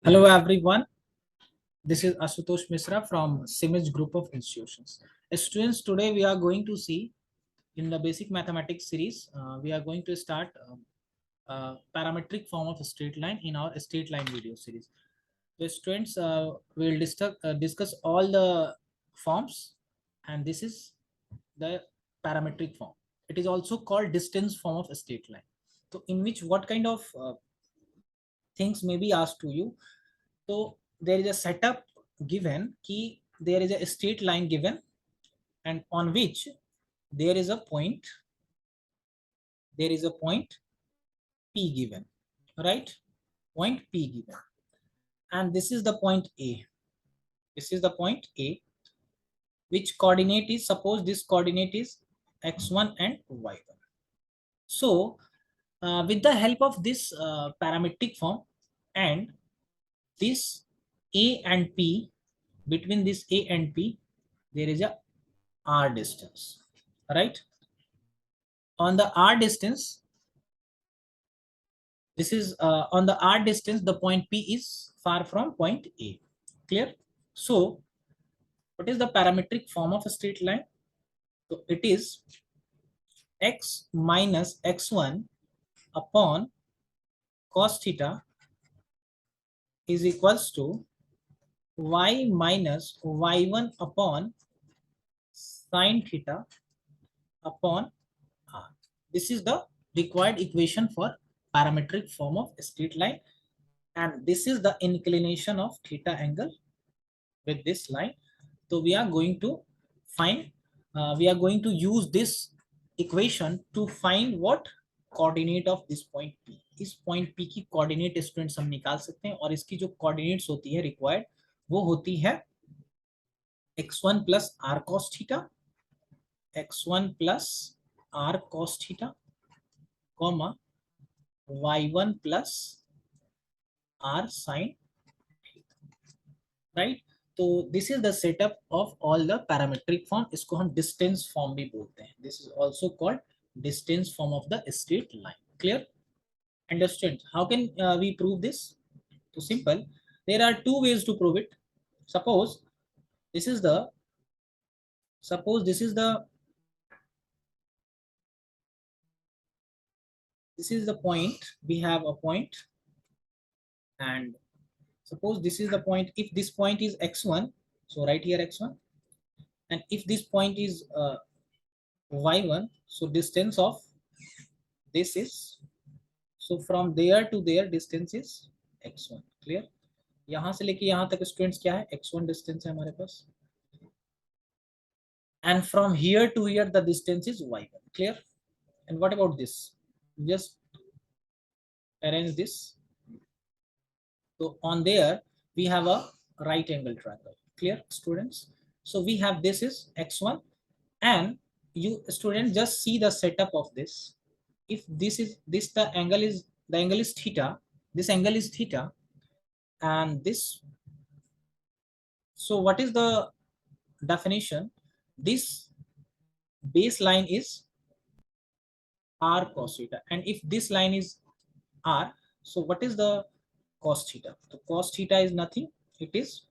Hello everyone, this is Ashutosh Misra from Simage Group of Institutions. Students, today we are going to see in the basic mathematics series, we are going to start parametric form of a straight line in our straight line video series. The students will discuss all the forms, and this is the parametric form. It is also called distance form of a straight line. So in which what kind of things may be asked to you. So there is a setup given key, there is a straight line given, and on which there is a point, P given, right? Point P given. And this is the point A. This is the point A, which coordinate is, suppose this coordinate is x1 and y1. So with the help of this parametric form and this A and P, between this A and P, there is a R distance, right? On the R distance, this is on the R distance, the point P is far from point A. Clear? So, what is the parametric form of a straight line? So, it is x minus x1 upon cos theta is equals to y minus y1 upon sin theta upon R. This is the required equation for parametric form of a straight line, and this is the inclination of theta angle with this line. So we are going to find, we are going to use this equation to find what coordinate of this point P. इस point P की coordinate students हम निकाल सकते हैं, और इसकी जो coordinates होती है required वो होती है x1 plus r cos theta, x1 plus r cos theta, comma y1 plus r sin theta, right? तो this is the setup of all the parametric form. इसको हम डिस्टेंस फॉर्म भी बोलते हैं. This is also called distance form of the straight line. Clear? Understand? How can we prove this? तो simple, there are two ways to prove it. Suppose this is the point. We have a point, and suppose this is the point. If this point is x1, so write here x1, and if this point is y1, so distance of this is, so from there to there distance is x1. Clear? यहां से लेके यहां तक students क्या है? x1 distance है हमारे पास, and from here to here the distance is y1. Clear? And what about this? Just arrange this. So on there we have a right angle triangle. Clear, students? So we have this is x1, and you students just see the setup of this. If this is this, the angle is theta, this angle is theta, and this, so what is the definition? This baseline is r cos theta, and if this line is r, so what is the cos theta? So cos theta is nothing, it is,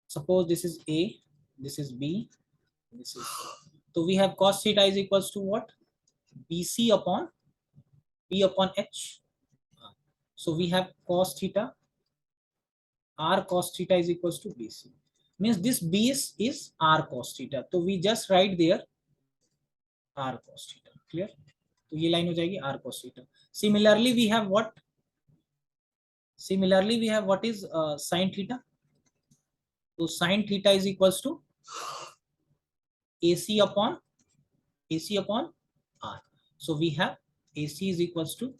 suppose this is A, this is B, this is, so we have cos theta is equals to what? BC upon P upon H. So we have cos theta, r cos theta is equals to BC. Means this base is r cos theta. So we just write there r cos theta. Clear? तो ये line हो जाएगी r cos theta. Similarly we have what? Similarly we have what is sin theta. So sin theta is equals to AC upon r. So we have AC is equals to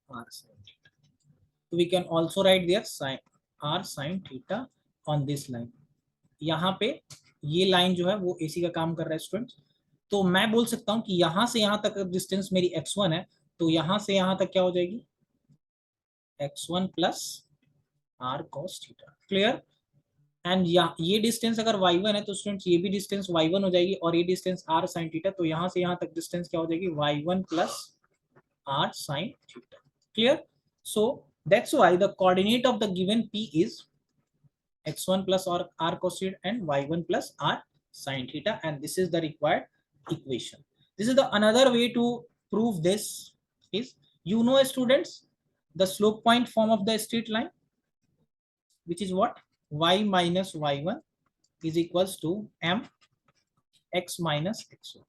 r sin theta. So we can also write there sin r sin theta on this line. यहाँ पे ये line जो है वो AC का काम कर रहा है स्टूडेंट्स. तो मैं बोल सकता हूँ कि यहाँ से यहाँ तक डिस्टेंस मेरी x1 है, तो यहाँ से यहाँ तक क्या हो जाएगी? x1 plus r cos theta. Clear? And ये डिस्टेंस अगर y1 है तो स्टूडेंट्स ये भी डिस्टेंस y1 हो जाएगी, और ये डिस्टेंस r sin थीटा, तो यहाँ से यहाँ तक डिस्टेंस क्या हो जाएगी? y1 plus r sin theta. Clear? So that's why the coordinate of the given P is x1 plus or r cos theta and y1 plus r sin theta, and this is the required equation. This is the another way to prove this is, you know students, the slope point form of the straight line, which is what? Y minus y1 is equals to m x minus x1.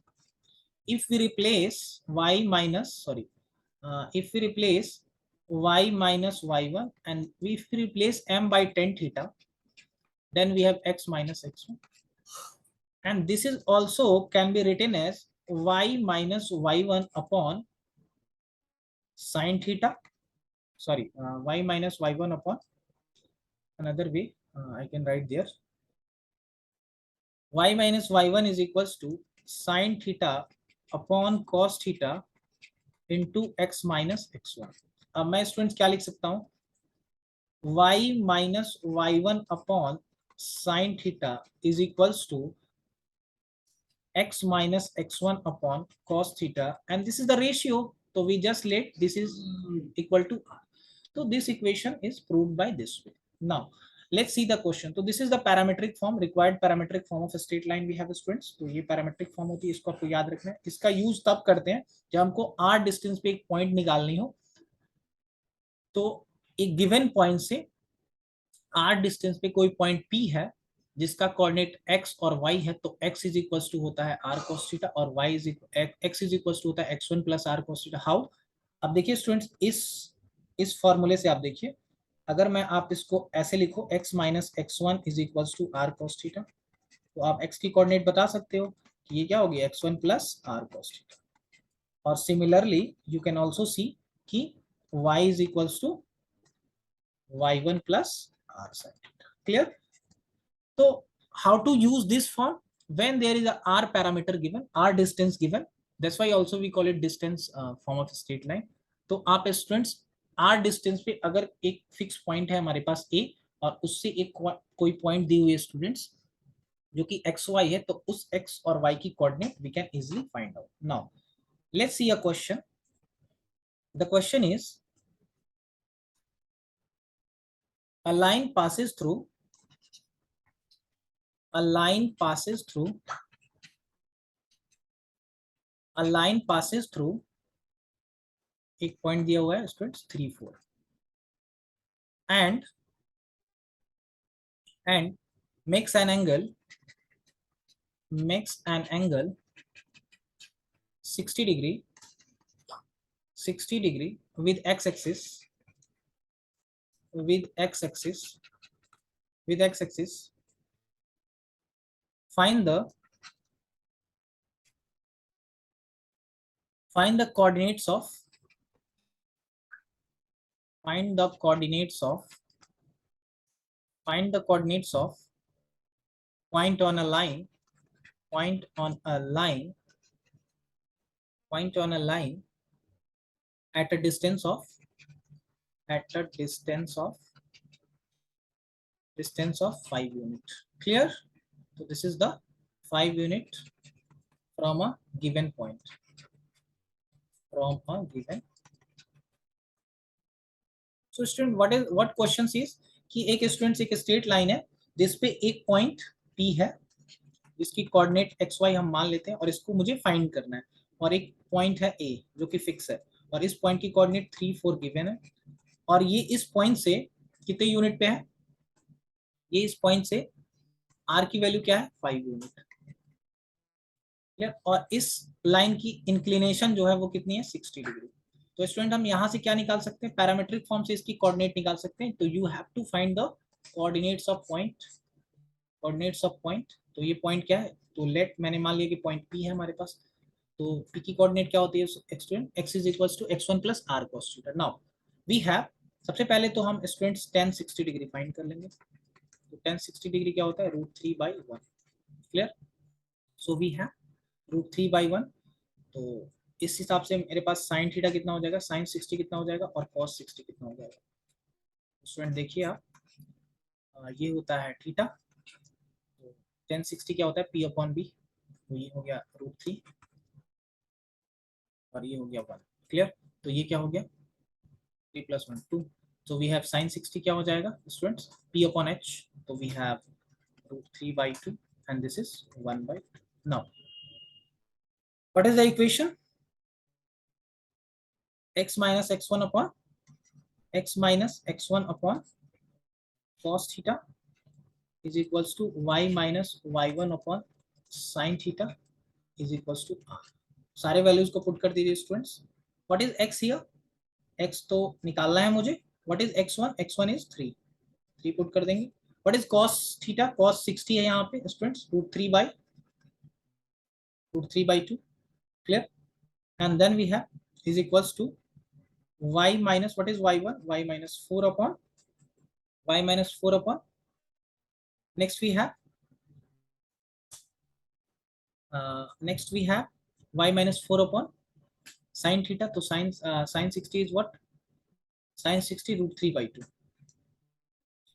If we replace y minus, sorry, if we replace y minus y1 and if we replace m by tan theta, then we have x minus x1. And this is also can be written as y minus y1 upon sin theta. Sorry, y minus y1 upon, another way I can write there, y minus y1 is equals to sin theta upon cos theta into x minus x1. अब मैं students क्या लिख सकता हूँ, y minus y1 upon sin theta is equals to x minus x1 upon cos theta, and this is the ratio, so we just let this is equal to r. So this equation is proved by this way. Now let's see the question. So this is the parametric form, required parametric form of a straight line we have students. तो ये parametric form होती है, इसको आपको याद रखना है. इसका यूज तब करते हैं जब हमको r डिस्टेंस पे एक पॉइंट निकालनी हो. तो एक गिवन पॉइंट से r डिस्टेंस पे कोई पॉइंट p है जिसका कोऑर्डिनेट x और y है, तो x इज इक्वल्स टू होता है r cos थीटा और y is x is equals to होता है x1 plus r cos theta. How? अब देखिए स्टूडेंट्स, इस फॉर्मूले से आप देखिए, अगर मैं आप इसको ऐसे लिखो x minus x1 is equals to r cos theta, तो आप x की कोऑर्डिनेट बता सकते हो कि ये क्या होगी, x1 plus r cos theta. और similarly you can also see कि y is equals to y1 plus r sin theta. Clear? So how to use this form when there is a r parameter given, r distance given, that's why also we call it distance form of straight line. तो आप students r distance पे अगर एक fix point है हमारे पास a और उससे एक कोई पॉइंट दी हुई है स्टूडेंट्स जो कि x y है, तो उस x और y की coordinate we can easily find out. Now let's see a question. The question is, a line passes through a line passes through एक पॉइंट दिया हुआ है students 3 4 and makes an angle 60 degree with x axis find the coordinates of point on a line at a distance of 5 unit. Clear? So this is the 5 unit from a given point. So student, what questions is कि एक students एक straight line है जिस पे एक point P है जिसकी coordinate XY हम मान लेते हैं और इसको मुझे फाइंड करना है, और एक पॉइंट है A जो कि फिक्स है और इस पॉइंट की कोऑर्डिनेट 3 4 गिवन है, और ये इस पॉइंट से कितने यूनिट पे है, ये इस पॉइंट से R की वैल्यू क्या है 5 यूनिट. और इस लाइन की इंक्लिनेशन जो है वो कितनी है 60 डिग्री. तो स्टूडेंट हम यहाँ से क्या निकाल सकते हैं, पैरामीट्रिक फॉर्म से इसकी कोऑर्डिनेट निकाल सकते हैं. तो you have to find the coordinates of point. तो ये पॉइंट क्या है, तो लेट मैंने मान लिया कि पॉइंट P है हमारे पास, तो P की कोऑर्डिनेट क्या होती है student, x is equals to x1 plus r cos theta. Now we have, सबसे पहले तो हम स्टूडेंट्स tan 60 डिग्री फाइंड कर लेंगे. तो tan 60 डिग्री क्या होता है, √3/1. क्लियर? So we have √3/1. तो इस हिसाब से मेरे पास साइन थीटा कितना हो जाएगा, साइन 60 कितना हो जाएगा और कॉस 60 कितना हो जाएगा. स्टूडेंट देखिए आप, ये होता है थीटा, तो tan 60 क्या होता है P/B, तो ये हो गया √3 और ये हो गया 1. क्लियर? तो ये क्या हो गया 3 + 1 2. So we have sin 60 क्या हो जाएगा स्टूडेंट्स p upon h. तो we have √3/2 and this is 1/2. Now what is the equation? X minus x1 upon cos theta is equals to y minus y1 upon sin theta is equals to r. सारे values को put कर दीजिए students. What is x here? x तो निकालना है मुझे. What is x1? x1 is 3 put कर देंगे. What is cos theta? cos 60 है यहाँ पे students √3/2. Clear. And then we have is equals to y minus what is y1? y minus 4 upon next we have y minus 4 upon sin theta. तो sin 60 is what? Sin 60 √3/2.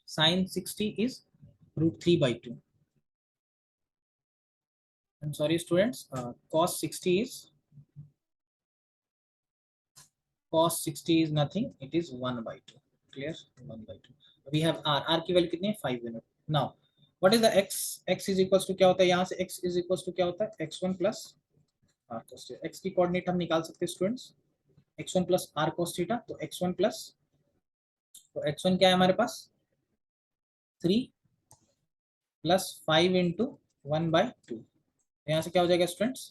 Sin 60 is √3/2. I'm sorry students, cos 60 is nothing, it is 1/2. Clear? 1/2. We have r की value कितनी है 5 unit. Now what is the x is equals to क्या होता है यहाँ से x is equals to क्या होता है x1 plus r cos theta. x की कोऑर्डिनेट हम निकाल सकते हैं students x1 plus r cos theta. तो x1 plus तो x1 क्या है हमारे पास 3 plus 5 into 1/2. यहाँ से क्या हो जाएगा स्टूडेंट्स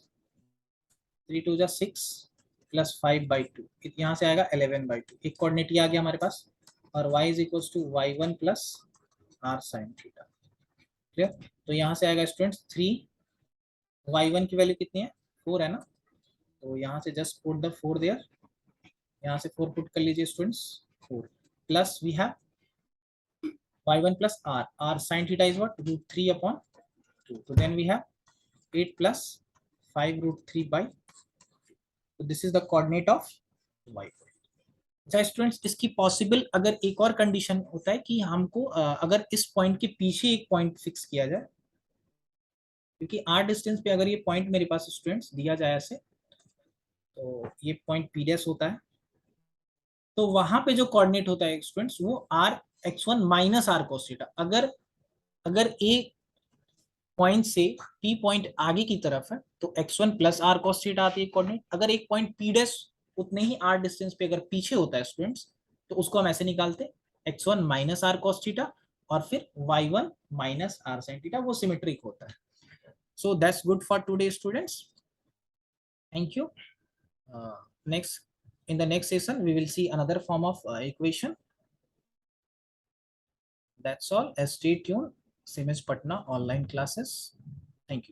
3 2 जा 6 प्लस 5/2. यहाँ से आएगा 11/2. एक कोऑर्डिनेट ये आ गया हमारे पास. और y is equals to y1 plus r sin theta. Clear. तो यहाँ से आएगा स्टूडेंट्स 3 y1 की वैल्यू कितनी है 4 है ना. तो यहाँ से जस्ट पुट द 4 देयर. यहाँ से 4 पुट कर लीजिए students 4 plus we have y1 plus r sin theta is what √3/2. तो देन वी हैव 8 प्लस 5 √3/2. तो this is the coordinate of y. अच्छा स्टूडेंट्स इसकी पॉसिबल अगर एक और कंडीशन होता है कि हमको अगर इस पॉइंट के पीछे एक पॉइंट फिक्स किया जाए, क्योंकि r डिस्टेंस पे अगर ये पॉइंट मेरे पास स्टूडेंट्स दिया जाए ऐसे, तो ये पॉइंट p डैश होता है. तो वहां पे जो कोऑर्डिनेट होता है स्टूडेंट्स वो r(x1 - r cos थीटा. अगर एक पॉइंट से p पॉइंट आगे की तरफ है तो x1 plus r cos theta आती है कोऑर्डिनेट. अगर एक पॉइंट p डैश उतने ही r डिस्टेंस पे अगर पीछे होता है स्टूडेंट्स तो उसको हम ऐसे निकालते x1 - r cos थीटा और फिर y1 - r sin थीटा. वो सिमेट्रिक होता है. So that's good for today students. Thank you. Next in the next session we will see another form of equation. That's all. Stay tuned. Simage Patna online classes.